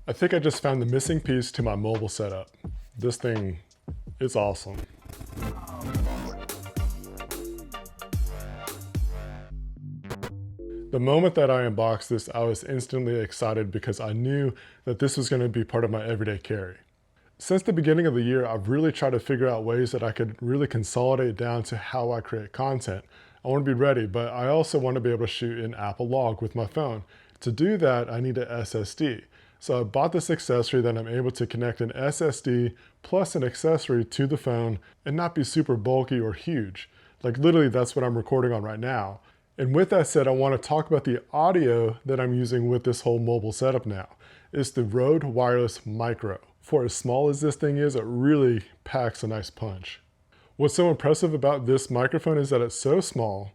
I think I just found the missing piece to my mobile setup. This thing is awesome. The moment that I unboxed this, I was instantly excited because I knew that this was going to be part of my everyday carry. Since the beginning of the year, I've really tried to figure out ways that I could really consolidate down to how I create content. I want to be ready, but I also want to be able to shoot in Apple Log with my phone. To do that, I need an SSD. So I bought this accessory that I'm able to connect an SSD plus an accessory to the phone and not be super bulky or huge. Like literally that's what I'm recording on right now. And with that said, I want to talk about the audio that I'm using with this whole mobile setup now. It's the Rode Wireless Micro. For as small as this thing is, it really packs a nice punch. What's so impressive about this microphone is that it's so small,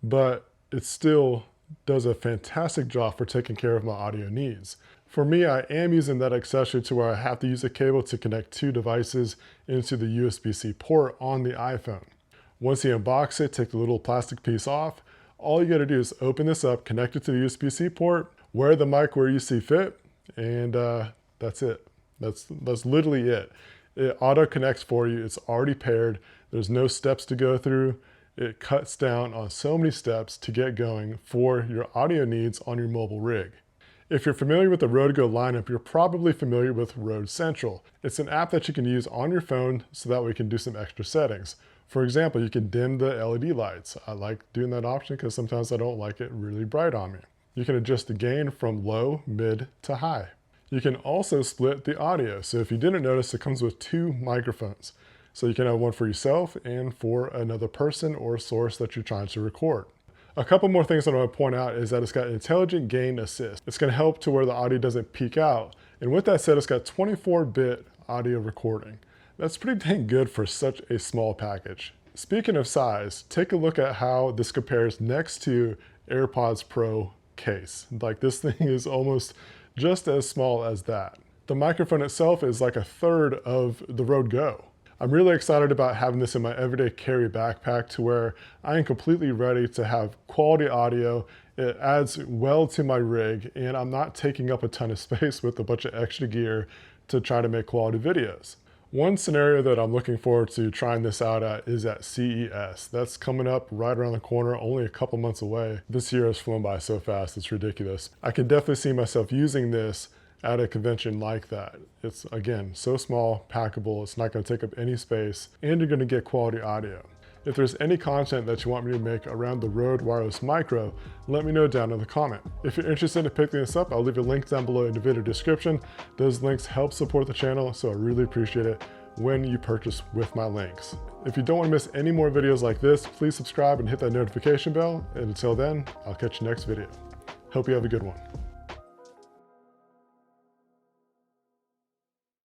but it still does a fantastic job for taking care of my audio needs. For me, I am using that accessory to where I have to use a cable to connect two devices into the USB-C port on the iPhone. Once you unbox it, take the little plastic piece off, all you gotta do is open this up, connect it to the USB-C port, wear the mic where you see fit, and that's it. That's literally it. It auto connects for you. It's already paired. There's no steps to go through. It cuts down on so many steps to get going for your audio needs on your mobile rig. If you're familiar with the Rode Go lineup, you're probably familiar with Rode Central. It's an app that you can use on your phone so that way you can do some extra settings. For example, you can dim the LED lights. I like doing that option because sometimes I don't like it really bright on me. You can adjust the gain from low, mid, to high. You can also split the audio. So if you didn't notice, it comes with two microphones. So you can have one for yourself and for another person or source that you're trying to record. A couple more things that I want to point out is that it's got intelligent gain assist. It's going to help to where the audio doesn't peak out. And with that said, it's got 24-bit audio recording. That's pretty dang good for such a small package. Speaking of size, take a look at how this compares next to AirPods Pro case. Like this thing is almost just as small as that. The microphone itself is like a third of the Rode Go. I'm really excited about having this in my everyday carry backpack to where I am completely ready to have quality audio. It adds well to my rig and I'm not taking up a ton of space with a bunch of extra gear to try to make quality videos. One scenario that I'm looking forward to trying this out at is at CES. That's coming up right around the corner, only a couple months away. This year has flown by so fast, it's ridiculous. I can definitely see myself using this at a convention like that. It's, again, so small, packable, it's not gonna take up any space, and you're gonna get quality audio. If there's any content that you want me to make around the Rode Wireless Micro, let me know down in the comment. If you're interested in picking this up, I'll leave a link down below in the video description. Those links help support the channel, so I really appreciate it when you purchase with my links. If you don't want to miss any more videos like this, please subscribe and hit that notification bell. And until then, I'll catch you next video. Hope you have a good one.